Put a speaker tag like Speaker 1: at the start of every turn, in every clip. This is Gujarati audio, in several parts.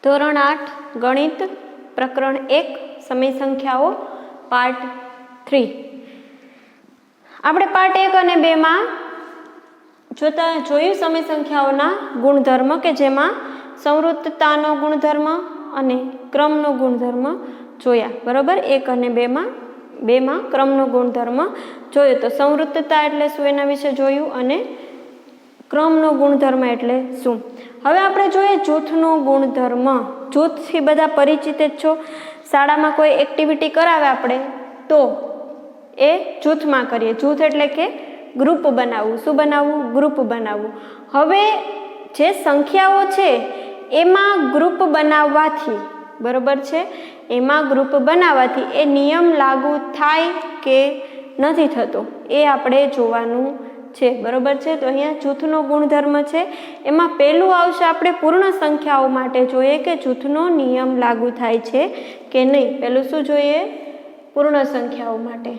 Speaker 1: ધોરણ 8 ગણિત પ્રકરણ 1 સમય સંખ્યાઓ પાર્ટ 3. આપણે પાર્ટ 1 અને 2 માં જોયું સમય સંખ્યાઓના ગુણધર્મ કે જેમાં સંવૃત્તતાનો ગુણધર્મ અને ક્રમનો ગુણધર્મ જોયા. બરોબર, 1 અને 2 માં ક્રમનો ગુણધર્મ જોયો. તો સંવૃત્તતા એટલે શું એના વિશે જોયું અને ક્રમનો ગુણધર્મ એટલે શું. હવે આપણે જોઈએ જૂથનો ગુણધર્મ. જૂથથી બધા પરિચિત જ છો. શાળામાં કોઈ એક્ટિવિટી કરાવે આપણે તો એ જૂથમાં કરીએ. જૂથ એટલે કે ગ્રુપ બનાવવું. શું બનાવવું? ગ્રુપ બનાવવું. હવે જે સંખ્યાઓ છે એમાં ગ્રુપ બનાવવાથી, બરોબર છે, એમાં ગ્રુપ બનાવવાથી એ નિયમ લાગુ થાય કે નથી થતો એ આપણે જોવાનું છે. બરોબર છે. તો અહીંયા જૂથનો ગુણધર્મ છે. એમાં પહેલું આવશે આપણે પૂર્ણ સંખ્યાઓ માટે જોઈએ કે જૂથનો નિયમ લાગુ થાય છે કે નહીં. પહેલું શું જોઈએ? પૂર્ણ સંખ્યાઓ માટે.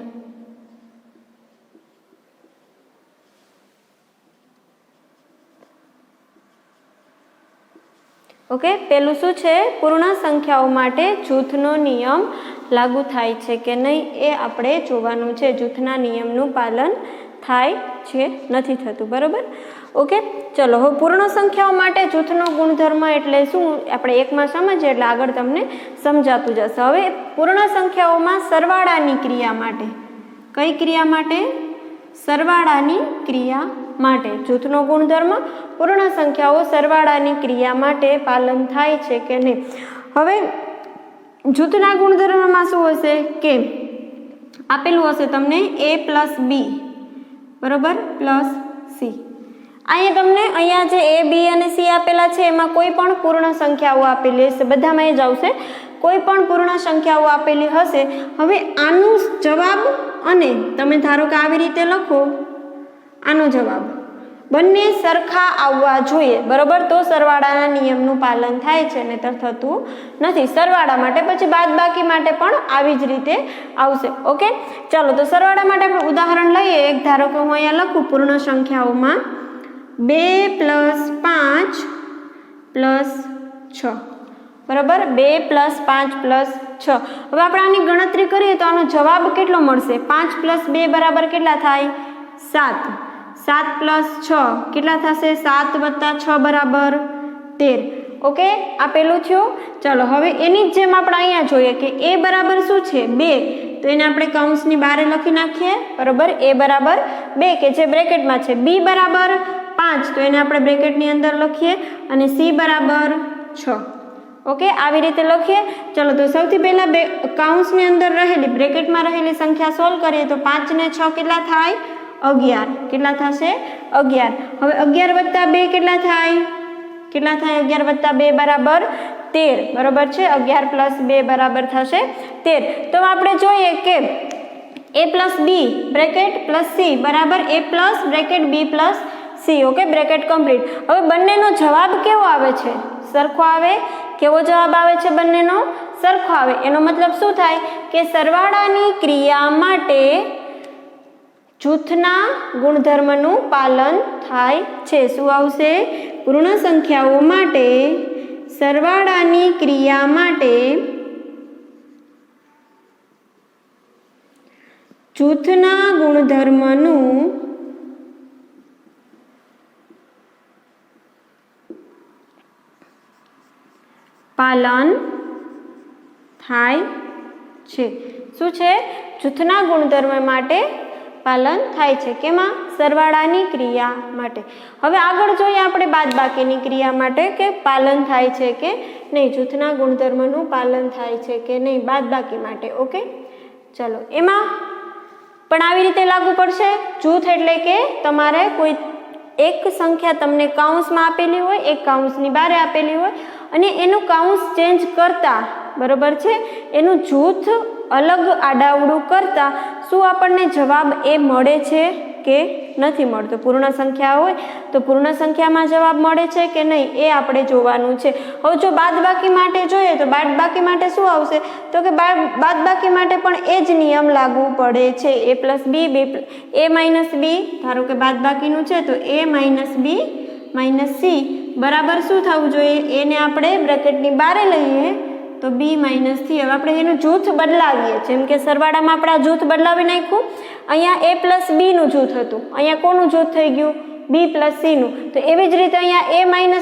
Speaker 1: ઓકે, પહેલું શું છે? પૂર્ણ સંખ્યાઓ માટે જૂથનો નિયમ લાગુ થાય છે કે નહીં એ આપણે જોવાનું છે. જૂથના નિયમનું પાલન થાય છે નથી થતું. બરોબર, ઓકે. ચલો, હવે પૂર્ણ સંખ્યાઓ માટે જૂથનો ગુણધર્મ એટલે શું આપણે એકમાં સમજીએ એટલે આગળ તમને સમજાતું જશે. હવે પૂર્ણ સંખ્યાઓમાં સરવાળાની ક્રિયા માટે, કઈ ક્રિયા માટે? સરવાળાની ક્રિયા માટે જૂથનો ગુણધર્મ પૂર્ણ સંખ્યાઓ સરવાળાની ક્રિયા માટે પાલન થાય છે કે નહીં. હવે જૂથના ગુણધર્મમાં શું હશે કે આપેલું હશે તમને a+b બરોબર +c. અહીંયા જે a, b અને c આપેલા છે એમાં કોઈ પણ પૂર્ણ સંખ્યાઓ આપેલી હશે. બધામાં એ જ આવશે. કોઈ પણ પૂર્ણ સંખ્યાઓ આપેલી હશે. હવે આનો જવાબ અને તમે ધારો કે આવી રીતે લખો, આનો જવાબ બંને સરખા આવવા જોઈએ. બરોબર, તો સરવાળાના નિયમનું પાલન થાય છે, નહીંતર થતું નથી. સરવાળા માટે પછી બાદબાકી માટે પણ આવી જ રીતે આવશે. ઓકે, ચાલો તો સરવાળા માટે આપણે ઉદાહરણ લઈએ. એક ધારો કે હું અહીંયા લખું પૂર્ણ સંખ્યાઓમાં 2 + 5 + 6. બરાબર, 2 + 5 + 6. હવે આપણે આની ગણતરી કરીએ તો આનો જવાબ કેટલો મળશે? 5 + 2 બરાબર કેટલા થાય? 7. 7 + 6 કેટલા થશે? 7 + 6 બરાબર 13. ઓકે, આ પેલું થયું. ચાલો, હવે એની જ જેમ આપણે અહીંયા જોઈએ કે a બરાબર શું છે? 2. તો એને આપણે કૌંસની બહાર લખી નાખીએ. બરોબર, a બરાબર 2 કે જે બ્રેકેટમાં છે. b બરાબર 5 તો એને આપણે બ્રેકેટની અંદર લખીએ અને c બરાબર 6. ઓકે, આવી રીતે લખીએ. ચલો, તો સૌથી પહેલા કૌંસની અંદર રહેલી બ્રેકેટમાં રહેલી સંખ્યા સોલ્વ કરીએ તો 5 ને 6 કેટલા થાય? 11. કેટલા થશે? 11. હવે 11 + 2 કેટલા થાય? 11 + 2 બરાબર 13. બરોબર છે. 11 + 2 બરાબર થશે 13. તો આપણે જોઈએ કે a + b બ્રેકેટ +c બરાબર a + bracket b + c. Okay, bracket complete. હવે બંનેનો જવાબ કેવો આવે છે? સરખો આવે. કેવો જવાબ આવે છે? બંનેનો સરખો આવે. એનો મતલબ શું થાય કે સરવાળાની ક્રિયા માટે જૂથના ગુણધર્મનું પાલન થાય છે. શું આવશે? પૂર્ણ સંખ્યાઓ માટે સરવાળાની ક્રિયા માટે જૂથના ગુણધર્મનું પાલન થાય છે. શું છે? જૂથના ગુણધર્મ માટે પાલન થાય છે. કેમાં? સરવાળાની ક્રિયા માટે. હવે આગળ જોઈએ આપણે બાદબાકીની ક્રિયા માટે કે પાલન થાય છે કે નહીં. જૂથના ગુણધર્મનું પાલન થાય છે કે નહીં બાદબાકી માટે. ઓકે, ચલો, એમાં પણ આવી રીતે લાગુ પડશે. જૂથ એટલે કે તમારે કોઈ એક સંખ્યા તમને કૌંસમાં આપેલી હોય, એક કૌંસની બહાર આપેલી હોય અને એનું કૌંસ ચેન્જ કરતા, બરોબર છે, એનું જૂથ અલગ આડાવડું કરતા શું આપણને જવાબ એ મળે છે કે નથી મળતો? પૂર્ણ સંખ્યા હોય તો પૂર્ણ સંખ્યામાં જવાબ મળે છે કે નહીં એ આપણે જોવાનું છે. હવે જો બાદબાકી માટે જોઈએ તો બાદબાકી માટે શું આવશે? તો કે બાદબાકી માટે પણ એ જ નિયમ લાગુ પડે છે. a + b a - b ધારો કે બાદબાકીનું છે તો a - b - c બરાબર શું થવું જોઈએ? એને આપણે બ્રેકેટની બહાર લઈએ તો b - c. હવે આપણે એનું જૂથ બદલાવીએ, જેમ કે સરવાળામાં આપણે આ જૂથ બદલાવી નાખ્યું. અહીંયા a + b નું જૂથ હતું, અહીંયા કોનું જૂથ થઈ ગયું? b + c નું. તો એવી જ રીતે અહીંયા a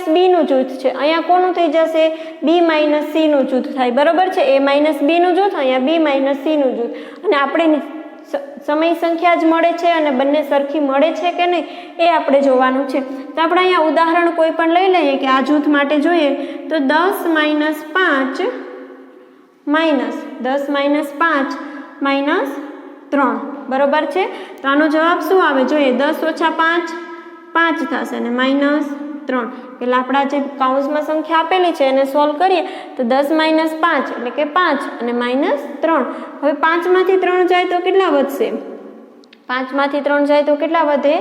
Speaker 1: - b નું જૂથ છે, અહીંયા કોનું થઈ જશે? b - c નું જૂથ થાય. બરોબર છે? a - b નું જૂથ, અહીંયા b - c નું જૂથ. અને આપણે સમય સંખ્યા જ મળે છે અને બંને સરખી મળે છે કે નહીં એ આપણે જોવાનું છે. તો આપણે અહીંયા ઉદાહરણ કોઈ પણ લઈ લઈએ કે આ જૂથ માટે જોઈએ તો 10 - 5 - 3. બરોબર છે? તો આનો જવાબ શું આવે જોઈએ? 10 - 5 5 થશે અને -3. એટલે આપણા જે કૌંસમાં સંખ્યા આપેલી છે એને સોલ્વ કરીએ તો 10 - 5 એટલે કે 5 અને -3. હવે 5 માંથી 3 જાય તો કેટલા વધશે? 5 માંથી 3 જાય તો કેટલા વધે?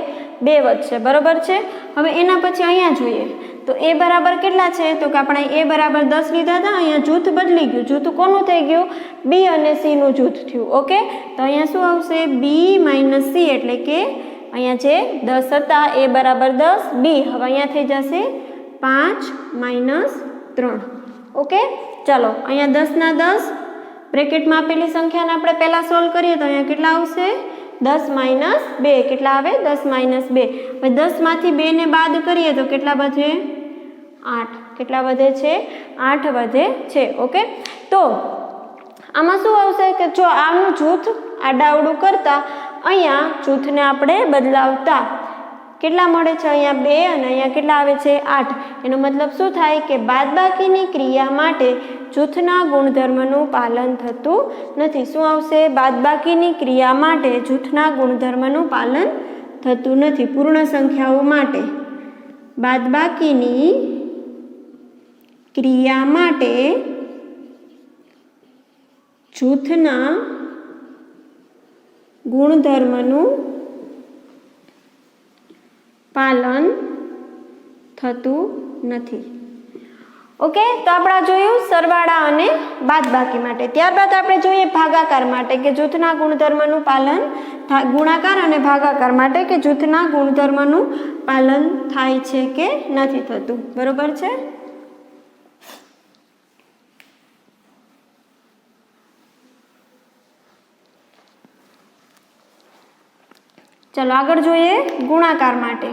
Speaker 1: 2 વધશે. બરોબર છે? હવે એના પછી અહીંયા જોઈએ તો a બરાબર કેટલા છે? તો કે આપણે a બરાબર 10 લીધા હતા, અહીંયા જૂથ બદલી ગયું. જૂથ કોનું થઈ ગયું? b અને c નું જૂથ થયું. ઓકે, તો અહીંયા શું આવશે? b - c એટલે કે અહીંયા જે 10 હતા a બરાબર 10 b, હવે અહીંયા થઈ જશે 5 - 3. ઓકે, ચાલો અહીંયા 10 ના 10 બ્રેકેટમાં આપેલી સંખ્યાને આપણે પહેલા સોલ્વ કરીએ તો અહીંયા કેટલા આવશે? 10 - 2. કેટલા આવે? 10 - 2. હવે 10 માંથી 2 ને બાદ કરીએ તો કેટલા વધે? 8. કેટલા વધે છે? 8 વધે છે. ઓકે, તો આમાં શું આવશે કે જો આનું જૂથ આડાવડું કરતા અહીંયા જૂથને આપણે બદલાવતા કેટલા મળે છે? અહીંયા 2 અને અહીંયા કેટલા આવે છે? 8. એનો મતલબ શું થાય કે બાદબાકીની ક્રિયા માટે જૂથના ગુણધર્મનું પાલન થતું નથી. શું આવશે? બાદબાકીની ક્રિયા માટે જૂથના ગુણધર્મનું પાલન થતું નથી. પૂર્ણ સંખ્યાઓ માટે બાદબાકીની ક્રિયા માટે જૂથના ગુણધર્મનું પાલન થતું નથી. ઓકે, તો આપણે જોયું સરવાળા અને બાદબાકી માટે. ત્યારબાદ આપણે જોઈએ ભાગાકાર માટે કે જૂથના ગુણધર્મનું પાલન, ગુણાકાર અને ભાગાકાર માટે કે જૂથના ગુણધર્મનું પાલન થાય છે કે નથી થતું. બરોબર છે? ચલો આગળ જોઈએ ગુણાકાર માટે.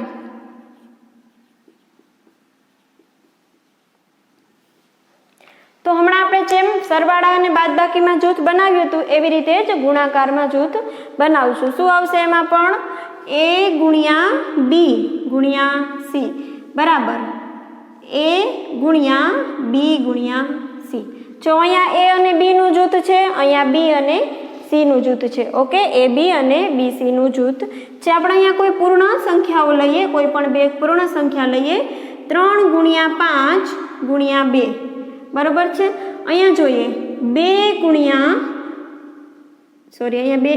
Speaker 1: તો હમણાં આપણે જેમ સરવાળા અને બાદબાકીમાં જૂથ બનાવ્યું હતું એવી રીતે જ ગુણાકારમાં જૂથ બનાવશું. શું આવશે એમાં પણ? a × b × c બરાબર a × b × c. જો અહીંયા a અને b નું જૂથ છે, અહીંયા b અને c નું જૂથ છે. ઓકે, a b અને b c નું જૂથ છે. આપણે અહીંયા કોઈ પૂર્ણ સંખ્યાઓ લઈએ, કોઈ પણ બે પૂર્ણ સંખ્યા લઈએ. 3 × 5 × 2 બરોબર છે? અહીંયા જોઈએ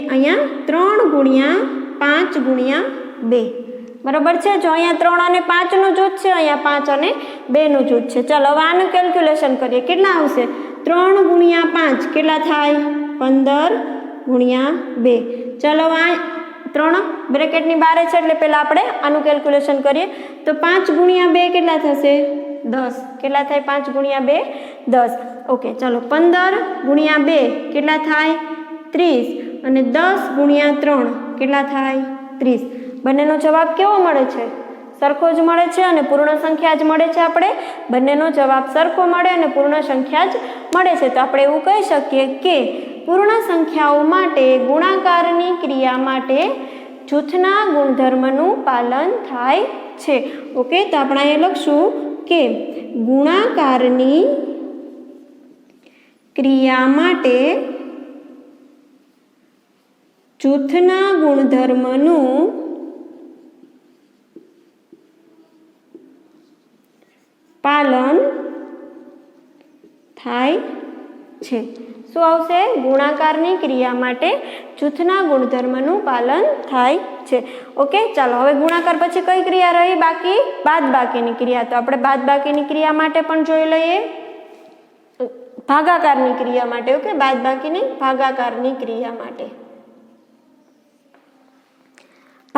Speaker 1: અહીંયા 3 × 5 × 2 બરોબર છે? જો અહીંયા 3 અને 5 નું જૂથ છે, અહીંયા 5 અને 2 નું જૂથ છે. ચાલો હવે આનું કેલ્ક્યુલેશન કરીએ. કેટલા આવશે? 3 × 5 કેટલા થાય? 15 × 2. ચાલો આ 3 બ્રેકેટની બહાર છે એટલે પહેલા આપણે આનું કેલ્ક્યુલેશન કરીએ તો 5 × 2 કેટલા થશે? 10. કેટલા થાય? 5 × 2 10. ઓકે, ચાલો 15 × 2 કેટલા થાય? 30 અને 10 × 3 કેટલા થાય? 30. બંનેનો જવાબ કેવો મળે છે? સરખો જ મળે છે અને પૂર્ણ સંખ્યા જ મળે છે. આપણે બંનેનો જવાબ સરખો મળે અને પૂર્ણ સંખ્યા જ મળે છે. તો આપણે એવું કહી શકીએ કે પૂર્ણ સંખ્યાઓ માટે ગુણાકારની ક્રિયા માટે જૂથના ગુણધર્મનું પાલન થાય છે. ઓકે, તો આપણે અહીંયા લખશું કે ગુણાકારની ક્રિયા માટે જૂથના ગુણધર્મનું પાલન થાય છે. શું આવશે? ગુણાકારની ક્રિયા માટે જૂથના ગુણધર્મનું પાલન થાય છે. ઓકે, ચાલો હવે ગુણાકાર પછી કઈ ક્રિયા રહી બાકી? બાદબાકીની ક્રિયા. તો આપણે બાદબાકીની ક્રિયા માટે પણ જોઈ લઈએ. ભાગાકારની ક્રિયા માટે. ઓકે, બાદબાકીની ભાગાકારની ક્રિયા માટે.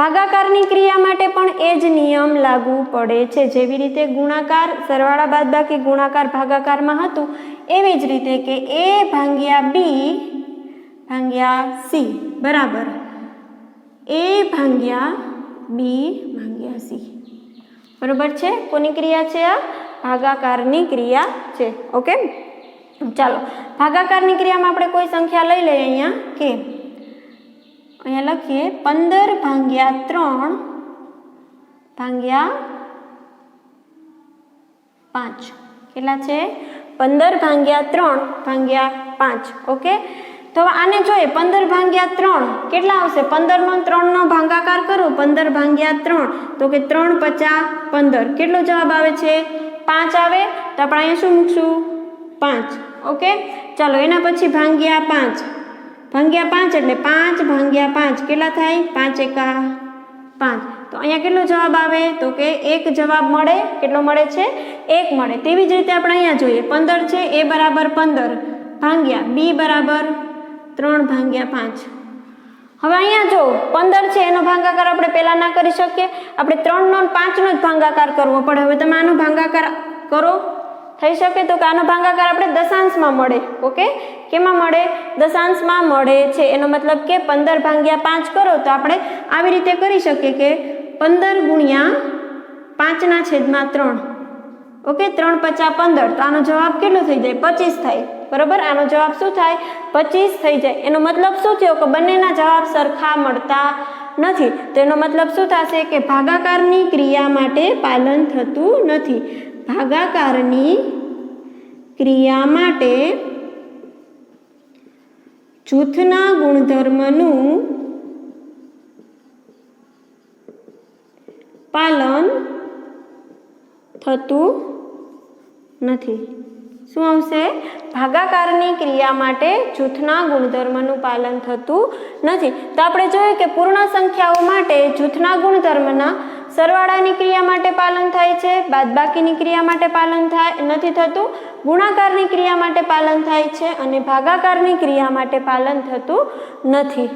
Speaker 1: ભાગાકારની ક્રિયા માટે પણ એ જ નિયમ લાગુ પડે છે. જેવી રીતે ગુણાકાર સરવાળા બાદબાકી ગુણાકાર ભાગાકારમાં હતું એવી જ રીતે કે a ભાગ્યા b ભાગ્યા c બરાબર a ભાગ્યા b ભાગ્યા c બરાબર છે. કોની ક્રિયા છે? આ ભાગાકારની ક્રિયા છે. ઓકે, ચાલો ભાગાકારની ક્રિયામાં આપણે કોઈ સંખ્યા લઈ લઈએ. અહીંયા લખીએ 15 ભાગ્યા 3 ભાગ્યા 5 કેટલા છે? 15 ભાગ્યા 3 ભાગ્યા 5. ઓકે, તો આને જોઈએ 15 ભાગ્યા 3 કેટલા આવશે? 15 નો 3 નો ભાગાકાર કરું 15 ભાગ્યા 3 તો કે 3 × 5 = 15. કેટલો જવાબ આવે છે? 5 આવે. તો આપણે અહીંયા શું મૂકશું? 5. ઓકે, ચાલો એના પછી ભાગ્યા 5 એટલે 5 ભાગ્યા 5 કેટલા થાય? 5 એકા 5. તો અહીંયા કેટલો જવાબ આવે? તો કે 1 જવાબ મળે. કેટલો મળે છે? 1 મળે. તેવી જ રીતે આપણે અહીંયા જોઈએ 15 છે a બરાબર 15 ભાગ્યા b બરાબર 3 ભાગ્યા 5. હવે અહીંયા જો 15 છે એનો ભાગાકાર આપણે પહેલા ના કરી શકીએ. આપણે 3 નો 5 નો જ ભાગાકાર કરવો પડે. હવે તમે આનો ભાગાકાર કરો, થઈ શકે? તો કે આનો ભાગાકાર આપણે દશાંશમાં મળે. ઓકે, કેમાં મળે? દશાંશમાં મળે છે. એનો મતલબ કે 15 ભાગ્યા 5 કરો તો આપણે આવી રીતે કરી શકીએ કે 15 ગુણ્યા 5/3. ઓકે, 3 × 5 = 15. તો આનો જવાબ કેટલો થઈ જાય? 25 થાય. બરાબર, આનો જવાબ શું થાય? 25 થઈ જાય. એનો મતલબ શું થયો? કે બંનેના જવાબ સરખા મળતા નથી. તો એનો મતલબ શું થશે? કે ભાગાકારની ક્રિયા માટે પાલન થતું નથી. ભાગાકારની ક્રિયા માટે જૂથના ગુણધર્મનું પાલન થતું નથી. શું આવશે? ભાગાકારની ક્રિયા માટે જૂથના ગુણધર્મનું પાલન થતું નથી. તો આપણે જોયું કે પૂર્ણ સંખ્યાઓ માટે જૂથના ગુણધર્મના સરવાળાની ક્રિયા માટે પાલન થાય છે, બાદબાકીની ક્રિયા માટે પાલન નથી થતું, ગુણાકારની ક્રિયા માટે પાલન થાય છે અને ભાગાકારની ક્રિયા માટે પાલન થતું નથી.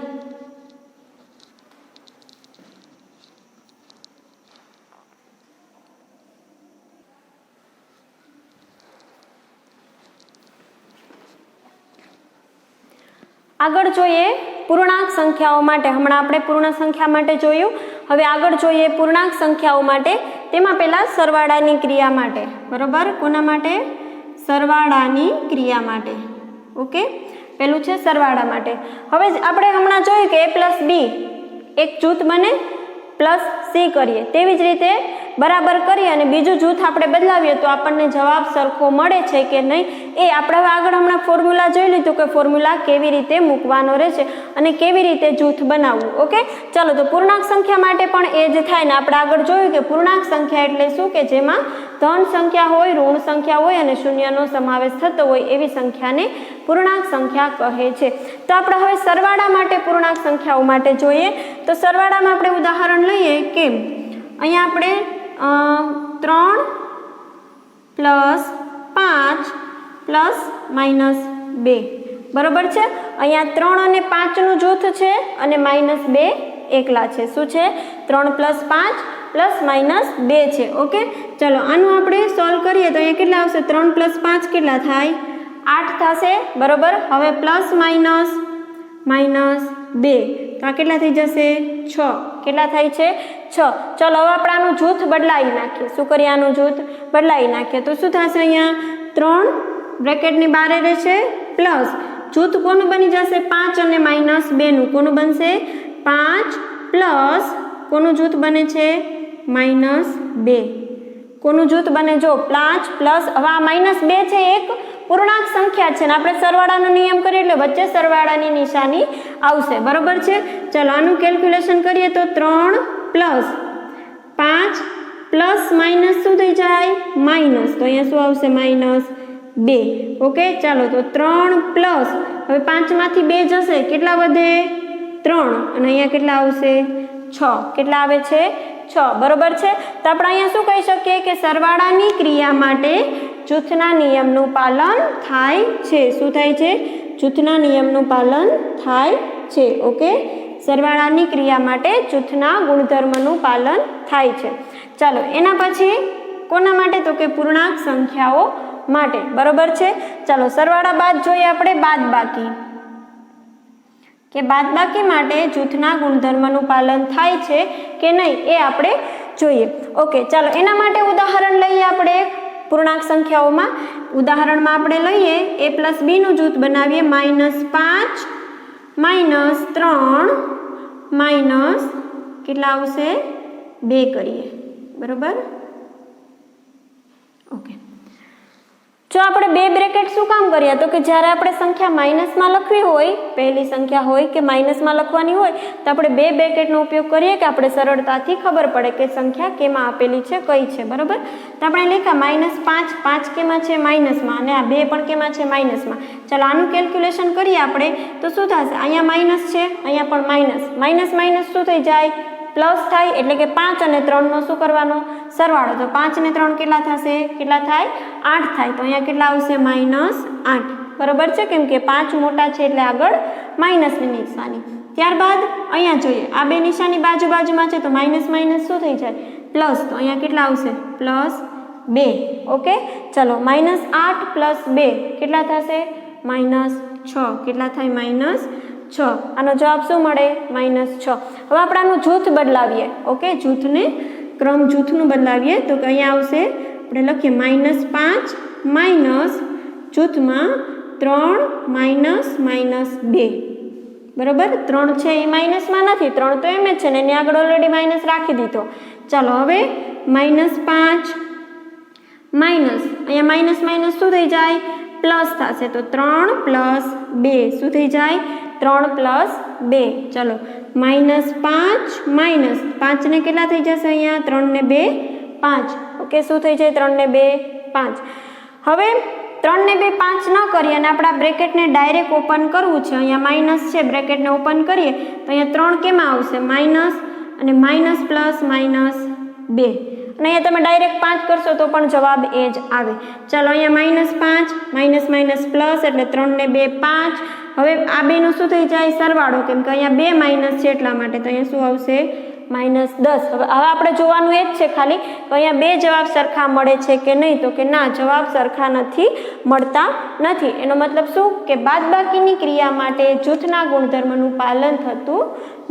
Speaker 1: આગળ જોઈએ પૂર્ણાંક સંખ્યાઓ માટે. હમણાં આપણે પૂર્ણ સંખ્યા માટે જોયું. હવે આગળ જોઈએ પૂર્ણાંક સંખ્યાઓ માટે. તેમાં પહેલા સરવાળાની ક્રિયા માટે. બરોબર, કોના માટે? સરવાળાની ક્રિયા માટે. ઓકે, પેલું છે સરવાળા માટે. હવે આપણે હમણાં જોયું કે a + b એક જૂથ બને +c કરીએ. તેવી જ રીતે બરાબર કરી અને બીજું જૂથ આપણે બદલાવીએ તો આપણને જવાબ સરખો મળે છે કે નહીં એ આપણે હવે આગળ હમણાં ફોર્મ્યુલા જોઈ લીધું કે ફોર્મ્યુલા કેવી રીતે મૂકવાનો રહેશે અને કેવી રીતે જૂથ બનાવવું. ઓકે, ચાલો તો પૂર્ણાંક સંખ્યા માટે પણ એ જ થાય ને. આપણે આગળ જોયું કે પૂર્ણાંક સંખ્યા એટલે શું? કે જેમાં ધન સંખ્યા હોય, ઋણ સંખ્યા હોય અને શૂન્યનો સમાવેશ થતો હોય એવી સંખ્યાને પૂર્ણાંક સંખ્યા કહે છે. તો આપણે હવે સરવાળા માટે પૂર્ણાંક સંખ્યાઓ માટે જોઈએ. તો સરવાળામાં આપણે ઉદાહરણ લઈએ કે અહીંયા આપણે 3 + 5 ± 2 બરોબર છે. અહીંયા 3 અને 5 નું જૂથ છે અને -2 એકલા છે. શું છે? 3 + 5 ± 2 છે. ઓકે, ચલો આનું આપણે સોલ્વ કરીએ તો અહીંયા કેટલા આવશે? 3 + 5 કેટલા થાય? 8 થશે. બરોબર, હવે પ્લસ માઇનસ -2 તો આ કેટલા થઈ જશે? 6. કેટલા થાય છે? 6. ચલો હવે આપણે આનું જૂથ બદલાવી નાખીએ. શું કરીએ? આનું જૂથ બદલાવી નાખીએ તો શું થશે? અહીંયા 3 બ્રેકેટની બહાર રહેશે પ્લસ જૂથ કોનું બની જશે? 5 અને -2 નું. કોનું બનશે? 5 પ્લસ કોનું જૂથ બને છે? -2. કોનું જૂથ બને? જો 5 પ્લસ હવે આ -2 છે એક પૂર્ણાંક સંખ્યા છે ને આપણે સરવાળાનો નિયમ કરીએ એટલે વચ્ચે સરવાળાની નિશાની આવશે. બરોબર છે. ચલો આનું કેલ્ક્યુલેશન કરીએ તો 3 + 5 પ્લસ માઇનસ શું થઈ જાય? માઇનસ. તો અહીંયા શું આવશે? -2. ઓકે, ચાલો તો 3 પ્લસ હવે 5 માંથી 2 જશે કેટલા વધે? 3 અને અહીંયા કેટલા આવશે? 6. કેટલા આવે છે? 6. બરોબર છે. તો આપણે અહીંયા શું કહી શકીએ કે સરવાળાની ક્રિયા માટે જૂથના નિયમનું પાલન થાય છે. શું થાય છે? જૂથના નિયમનું પાલન થાય છે. ઓકે, સરવાળાની ક્રિયા માટે જૂથના ગુણધર્મનું પાલન થાય છે. ચાલો એના પછી કોના માટે? તો કે પૂર્ણાંક સંખ્યાઓ માટે. બરોબર છે. ચાલો સરવાળા બાદ જોઈએ આપણે બાદબાકી, કે બાદબાકી માટે જૂથના ગુણધર્મનું પાલન થાય છે કે નહીં એ આપણે જોઈએ. ઓકે, ચાલો એના માટે ઉદાહરણ લઈએ આપણે પૂર્ણાંક સંખ્યાઓમાં. ઉદાહરણમાં આપણે લઈએ a + b નું જૂથ બનાવીએ, -5 -3 માઇનસ કેટલા આવશે 2 કરીએ. બરોબર. ઓકે, જો આપણે બે બ્રેકેટ શું કામ કર્યા? તો કે જ્યારે આપણે સંખ્યા માઇનસમાં લખવી હોય, પહેલી સંખ્યા હોય કે માઇનસમાં લખવાની હોય તો આપણે બે બ્રેકેટનો ઉપયોગ કરીએ કે આપણે સરળતાથી ખબર પડે કે સંખ્યા કેમાં આપેલી છે, કઈ છે. બરોબર. તો આપણે લખ્યા -5, 5 કેમાં છે? માઇનસમાં, અને આ 2 પણ કેમાં છે? માઇનસમાં. ચાલો આનું કેલ્ક્યુલેશન કરીએ આપણે તો શું થશે? અહીંયા માઇનસ છે, અહીંયા પણ માઇનસ. માઇનસ માઇનસ શું થઈ જાય? પ્લસ થાય. એટલે કે 5 અને 3નો શું કરવાનો? સરવાળો. તો 5 અને 3 કેટલા થશે? કેટલા થાય? 8 થાય. તો અહીંયા કેટલા આવશે? -8. બરોબર છે, કેમ કે 5 મોટા છે એટલે આગળ માઇનસની નિશાની. ત્યારબાદ અહીંયા જોઈએ, આ બે નિશાની બાજુ બાજુમાં છે તો માઇનસ માઇનસ શું થઈ જાય? પ્લસ. તો અહીંયા કેટલા આવશે? +2. ઓકે, ચલો -8 + 2 કેટલા થશે? -6. કેટલા થાય? -6. આનો જવાબ શું મળે? -6. હવે આપણે આનું જૂથ બદલાવીએ. ઓકે, જૂથને ક્રમ જૂથનું બદલાવીએ તો કે અહીંયા આવશે, આપણે લખીએ -5 માઇનસ જૂથમાં 3 -2. બરોબર. 3 છે એ માઇનસમાં નથી, 3 તો એમ જ છે ને એની આગળ ઓલરેડી માઇનસ રાખી દીધો. ચાલો હવે -5 માઇનસ અહીંયા માઇનસ માઇનસ શું થઈ જાય? પ્લસ થશે. તો 3 + 2 શું થઈ જાય? 3 + 2. ચલો -5 માઇનસ 5 ને કેટલા થઈ જશે? અહીંયા 3 ને 2 5. ઓકે, શું થઈ જાય? 3 ને 2 5. હવે 3 ને 2 5 ન કરીએ અને આપણા બ્રેકેટને ડાયરેક્ટ ઓપન કરવું છે. અહીંયા માઇનસ છે, બ્રેકેટને ઓપન કરીએ તો અહીંયા 3 કેમાં આવશે? માઇનસ, અને માઇનસ પ્લસ -2. અને અહીંયા તમે ડાયરેક્ટ 5 કરશો તો પણ જવાબ એ જ આવે. ચાલો અહીંયા -5 માઇનસ માઇનસ પ્લસ એટલે 3 ને 2 5. હવે આ બેનો શું થઈ જાય? સરવાળો, કેમ કે અહીંયા 2 માઇનસ છે એટલા માટે. તો અહીંયા શું આવશે? -10. હવે આપણે જોવાનું એ જ છે ખાલી કે અહીંયા બે જવાબ સરખા મળે છે કે નહીં. તો કે ના, જવાબ સરખા નથી મળતા નથી. એનો મતલબ શું? કે બાદબાકીની ક્રિયા માટે જૂથના ગુણધર્મનું પાલન થતું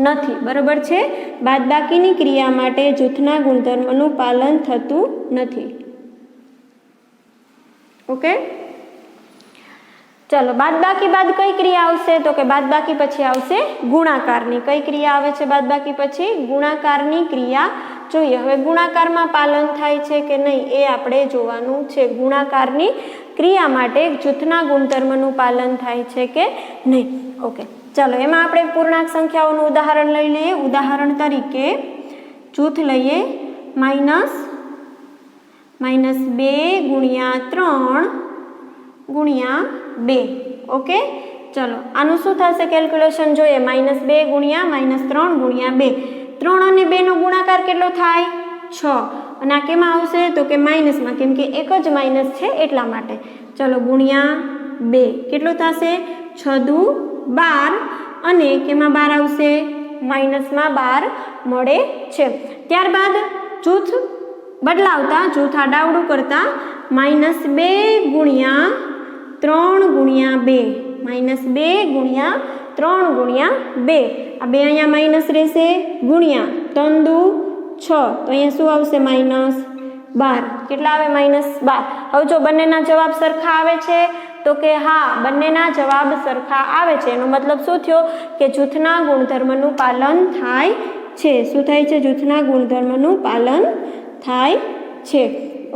Speaker 1: નથી. બરોબર છે. બાદબાકીની ક્રિયા માટે જૂથના ગુણધર્મનું પાલન થતું નથી. ઓકે, ચલો બાદબાકી બાદ કઈ ક્રિયા આવશે? તો કે બાદબાકી પછી આવશે ગુણાકારની. કઈ ક્રિયા આવે છે બાદબાકી પછી? ગુણાકારની ક્રિયા જોઈએ. હવે ગુણાકારમાં પાલન થાય છે કે નહીં એ આપણે જોવાનું છે. ગુણાકારની ક્રિયા માટે જૂથના ગુણધર્મનું પાલન થાય છે કે નહીં. ઓકે, ચાલો એમાં આપણે પૂર્ણાંક સંખ્યાઓનું ઉદાહરણ લઈ લઈએ. ઉદાહરણ તરીકે જૂથ લઈએ -2 × 3 × 2. ઓકે, ચલો આનું શું થશે? કેલ્ક્યુલેશન જોઈએ. -2 × -3 × 2. 3 અને 2 નો ગુણાકાર કેટલો થાય? 6. અને આ કેમાં આવશે? તો કે માઇનસમાં, કેમ કે એક જ માઇનસ છે એટલા માટે. ચલો ×2 કેટલું થશે? 6 દુ 12. અને કેમાં 12 આવશે? માઇનસમાં 12 મળે છે. ત્યારબાદ જૂથ બદલાવતા, જૂથ આડાવડું કરતા -2 × 3 × 2. -2 × 3 × 2. આ બે અહીંયા માઇનસ રહેશે, ગુણ્યા 3 દુ 6. તો અહીંયા શું આવશે? -12. કેટલા આવે? -12. હવે જો બંનેના જવાબ સરખા આવે છે તો કે હા, બંનેના જવાબ સરખા આવે છે. એનો મતલબ શું થયો? કે જૂથના ગુણધર્મનું પાલન થાય છે. શું થાય છે? જૂથના ગુણધર્મનું પાલન થાય છે.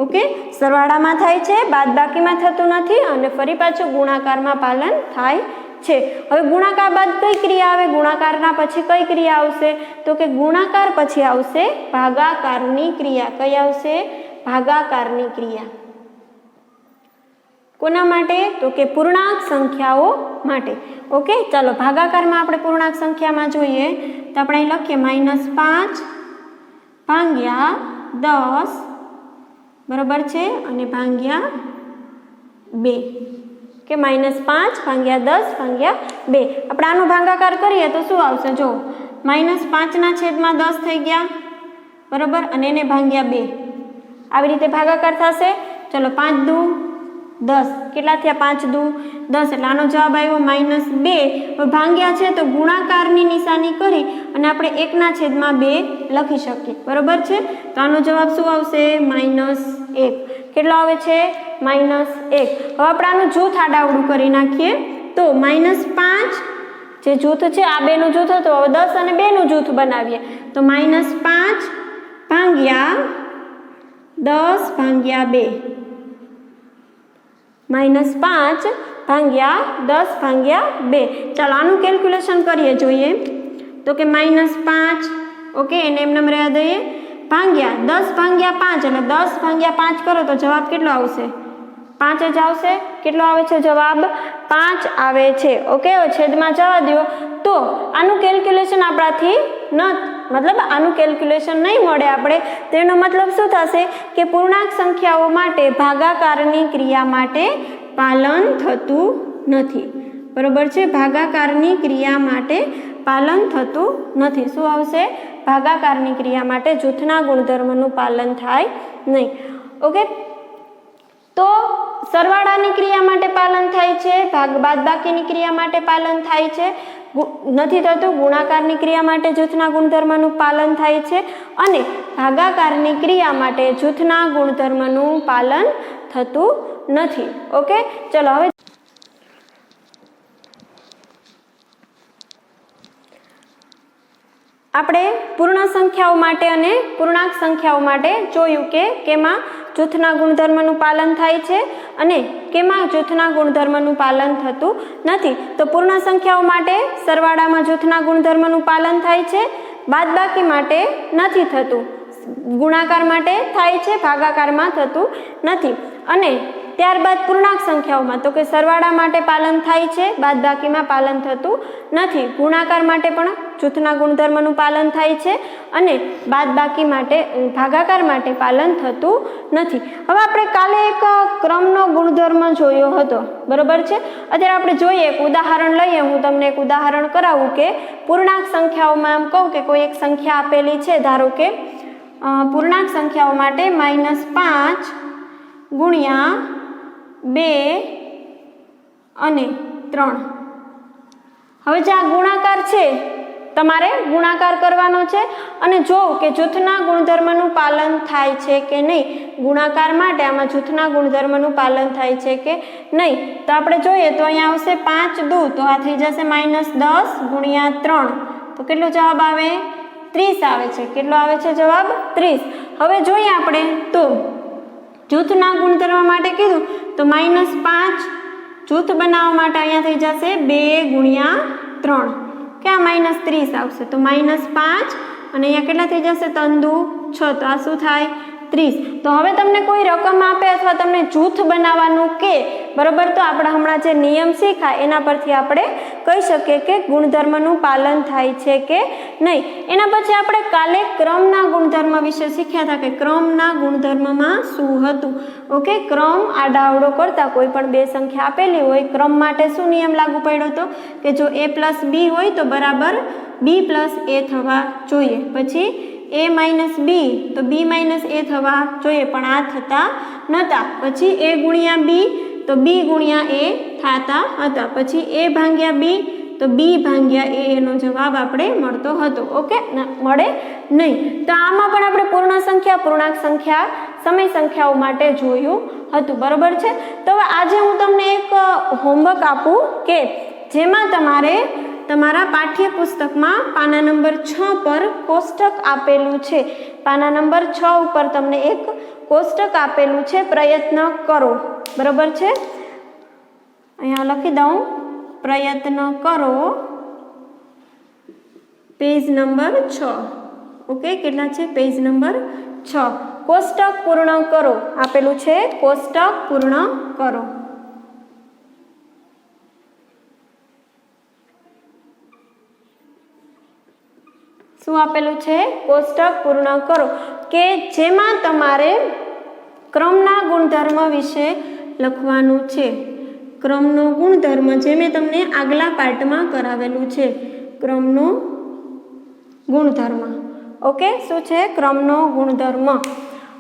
Speaker 1: ઓકે, સરવાળામાં થાય છે, બાદબાકીમાં થતું નથી, અને ફરી પાછું ગુણાકારમાં પાલન થાય છે. હવે ગુણાકાર બાદ કઈ ક્રિયા આવે? ગુણાકારના પછી કઈ ક્રિયા આવશે? તો કે ગુણાકાર પછી આવશે ભાગાકારની ક્રિયા. કઈ આવશે? ભાગાકારની ક્રિયા. કોના માટે? તો કે પૂર્ણાંક સંખ્યાઓ માટે. ઓકે, ચાલો ભાગાકારમાં આપણે પૂર્ણાંક સંખ્યામાં જોઈએ તો આપણે અહીં લખીએ -5 / 10. બરોબર છે, અને ભાગ્યા 2. કે -5 / 10 / 2. આપણે આનો ભાગાકાર કરીએ તો શું આવશે? જો -5/10 થઈ ગયા, બરાબર, અને એને ભાગ્યા 2, આવી રીતે ભાગાકાર થશે. ચલો 5 દુ 10, કેટલા થયા? 5 દુ 10, એટલે આનો જવાબ આવ્યો -2. હવે ભાગ્યા છે તો ગુણાકારની નિશાની કરી અને આપણે 1/2 લખી શકીએ, બરાબર છે. તો આનો જવાબ શું આવશે? -1. કેટલો આવે છે? -1. હવે આપણે આનું જૂથ આડાવડું કરી નાખીએ તો -5 જે જૂથ છે આ બેનું જૂથ હતું, હવે 10 અને 2 નું જૂથ બનાવીએ તો -5 ભાગ્યા 10 ભાગ્યા 2, -5 ભાગ્યા 10 ભાગ્યા 2. ચાલો આનું કેલ્ક્યુલેશન કરીએ, જોઈએ તો કે -5, ઓકે, એને એમને રહેવા દઈએ, ભાગ્યા 10 ભાગ્યા 5, એટલે 10 ભાગ્યા 5 કરો તો જવાબ કેટલો આવશે? 5 જ આવશે. કેટલો આવે છે જવાબ? 5 આવે છે, ઓકે. હવે છેદમાં જવા દો તો આનું કેલ્ક્યુલેશન આપણાથી મતલબ આનું કેલ્ક્યુલેશન નહીં મળે આપણે. તેનો મતલબ શું થશે કે પૂર્ણાંક સંખ્યાઓ માટે ભાગાકારની ક્રિયા માટે પાલન થતું નથી, બરોબર છે. ભાગાકારની ક્રિયા માટે પાલન થતું નથી. શું આવશે? ભાગાકારની ક્રિયા માટે જૂથના ગુણધર્મનું પાલન થાય નહીં, ઓકે. તો સરવાળાની ક્રિયા માટે પાલન થાય છે, બાદબાકીની ક્રિયા માટે પાલન થાય છે, નથી થતું. ગુણાકારની ક્રિયા માટે જૂથના ગુણધર્મનું પાલન થાય છે અને ભાગાકારની ક્રિયા માટે જૂથના ગુણધર્મનું પાલન થતું નથી, ઓકે. ચલો હવે આપણે પૂર્ણ સંખ્યાઓ માટે અને પૂર્ણાંક સંખ્યાઓ માટે જોયું કે કેમાં જૂથના ગુણધર્મનું પાલન થાય છે અને કેમાં જૂથના ગુણધર્મનું પાલન થતું નથી. તો પૂર્ણ સંખ્યાઓ માટે સરવાળામાં જૂથના ગુણધર્મનું પાલન થાય છે, બાદબાકી માટે નથી થતું, ગુણાકાર માટે થાય છે, ભાગાકારમાં થતું નથી. અને ત્યારબાદ પૂર્ણાંક સંખ્યાઓમાં તો કે સરવાળા માટે પાલન થાય છે, બાદબાકીમાં પાલન થતું નથી, ગુણાકાર માટે પણ જૂથના ગુણધર્મનું પાલન થાય છે અને બાદબાકી માટે ભાગાકાર માટે પાલન થતું નથી. હવે આપણે કાલે એક ક્રમનો ગુણધર્મ જોયો હતો, બરોબર છે. અત્યારે આપણે જોઈએ એક ઉદાહરણ લઈએ. હું તમને એક ઉદાહરણ કરાવું કે પૂર્ણાંક સંખ્યાઓમાં એમ કહું કે કોઈ એક સંખ્યા આપેલી છે, ધારો કે પૂર્ણાંક સંખ્યાઓ માટે -5 ગુણ્યા 2 અને 3. હવે જે આ ગુણાકાર છે તમારે ગુણાકાર કરવાનો છે અને જોવું કે જૂથના ગુણધર્મનું પાલન થાય છે કે નહીં. ગુણાકાર માટે આમાં જૂથના ગુણધર્મનું પાલન થાય છે કે નહીં. તો આપણે જોઈએ તો અહીંયા આવશે 5 દુ, તો આ થઈ જશે -10 ગુણ્યા 3, તો કેટલો જવાબ આવે? 30 આવે છે. કેટલો આવે છે જવાબ? 30. હવે જોઈએ આપણે તો જૂથના ગુણધર્મ માટે કીધું તો -5 જૂથ બનાવવા માટે અહીંયા થઈ જશે 2 ગુણ્યા 3, કે આ -30 આવશે. તો -5 અને અહીંયા કેટલા થઈ જશે? 3 દુ 6, તો આ શું થાય? 30. તો હવે તમને કોઈ રકમ આપે અથવા તમને જૂથ બનાવવાનું કે, બરોબર, તો આપણે હમણાં જે નિયમ શીખ્યા એના પરથી આપણે કહી શકીએ કે ગુણધર્મનું પાલન થાય છે કે નહીં. એના પછી આપણે કાલે ક્રમના ગુણધર્મ વિશે શીખ્યા હતા કે ક્રમના ગુણધર્મમાં શું હતું, ઓકે. ક્રમ આડાઅવળો કરતા કોઈ પણ બે સંખ્યા આપેલી હોય, ક્રમ માટે શું નિયમ લાગુ પડ્યો હતો કે જો a + b હોય તો બરાબર b + a થવા જોઈએ, પછી a - b તો b - a થવા જોઈએ, પણ આ થતા નહોતા. પછી a ગુણ્યા b તો b ગુણ્યા a થતા હતા, પછી a ભાગ્યા b તો b ભાગ્યા a એનો જવાબ આપણે મળતો હતો, ઓકે. મળે નહીં. તો આમાં પણ આપણે પૂર્ણ સંખ્યા, પૂર્ણાંક સંખ્યા, સમય સંખ્યાઓ માટે જોયું હતું, બરોબર છે. તો હવે આજે હું તમને એક હોમવર્ક આપું કે જેમાં તમારે તમારા પાઠ્યપુસ્તકમાં પાના નંબર 6 પર કોષ્ટક આપેલું છે. પાના નંબર 6 ઉપર તમને એક કોષ્ટક આપેલું છે, પ્રયત્ન કરો, બરોબર છે. અહીંયા લખી દઉં, પ્રયત્ન કરો, પેજ નંબર 6, ઓકે. કેટલા છે? Page number 6. કોષ્ટક પૂર્ણ કરો આપેલું છે, કોષ્ટક પૂર્ણ કરો. શું આપેલું છે? કોષ્ટક પૂર્ણ કરો, કે જેમાં તમારે ક્રમના ગુણધર્મ વિશે લખવાનું છે. ક્રમનો ગુણધર્મ જે મેં તમને આગલા પાઠમાં કરાવેલું છે, ક્રમનો ગુણધર્મ. ઓકે, શું છે? ક્રમનો ગુણધર્મ.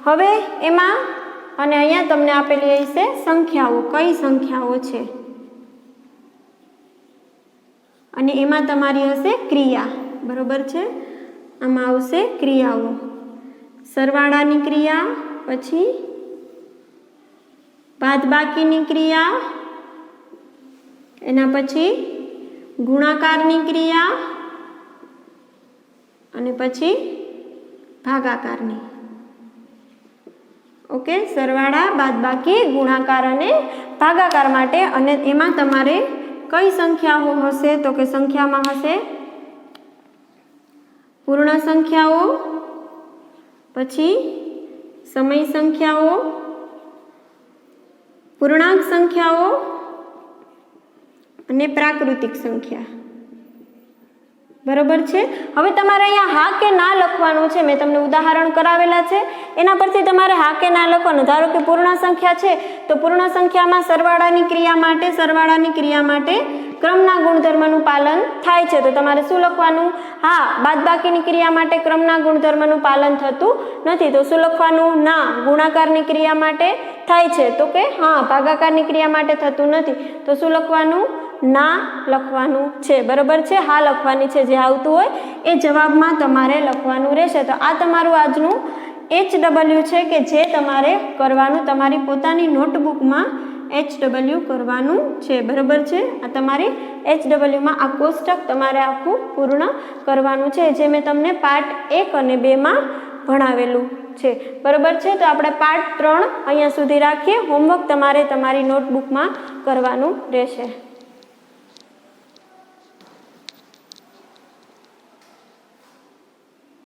Speaker 1: હવે એમાં અને અહીંયા તમને આપેલી હશે સંખ્યાઓ, કઈ સંખ્યાઓ છે, અને એમાં તમારી હશે ક્રિયા. બરોબર છે? આમાં આવશે ક્રિયાઓ, સરવાળાની ક્રિયા, પછી બાદબાકીની ક્રિયા, એના પછી ગુણાકારની ક્રિયા, અને પછી ભાગાકારની. ઓકે, સરવાળા, બાદબાકી, ગુણાકાર અને ભાગાકાર માટે. અને એમાં તમારે કઈ સંખ્યાઓ હશે? તો કે સંખ્યામાં હશે પૂર્ણ સંખ્યાઓ, પછી સમય સંખ્યાઓ, પૂર્ણાંક સંખ્યાઓ અને પ્રાકૃતિક સંખ્યા. બરોબર છે? હવે તમારે અહીંયા હા કે ના લખવાનું છે. મેં તમને ઉદાહરણ કરાવેલા છે, એના પરથી તમારે હા કે ના લખવાનું. ધારો કે પૂર્ણ સંખ્યા છે તો પૂર્ણ સંખ્યામાં સરવાળાની ક્રિયા માટે ક્રમના ગુણધર્મનું પાલન થાય છે, તો તમારે શું લખવાનું? હા. બાદબાકીની ક્રિયા માટે ક્રમના ગુણધર્મનું પાલન થતું નથી, તો શું લખવાનું? ના. ગુણાકારની ક્રિયા માટે થાય છે, તો કે હા. ભાગાકારની ક્રિયા માટે થતું નથી, તો શું લખવાનું? ના લખવાનું છે. બરોબર છે? હા લખવાની છે. જે આવતું હોય એ જવાબમાં તમારે લખવાનું રહેશે. તો આ તમારું આજનું HW છે કે જે તમારે કરવાનું, તમારી પોતાની નોટબુકમાં HW કરવાનું છે. બરોબર છે? આ તમારી HWમાં આ કોષ્ટક તમારે આખું પૂર્ણ કરવાનું છે, જે મેં તમને પાર્ટ 1 અને 2માં ભણાવેલું છે. બરોબર છે? તો આપણે પાર્ટ 3 અહીંયા સુધી રાખીએ. હોમવર્ક તમારે તમારી નોટબુકમાં કરવાનું રહેશે.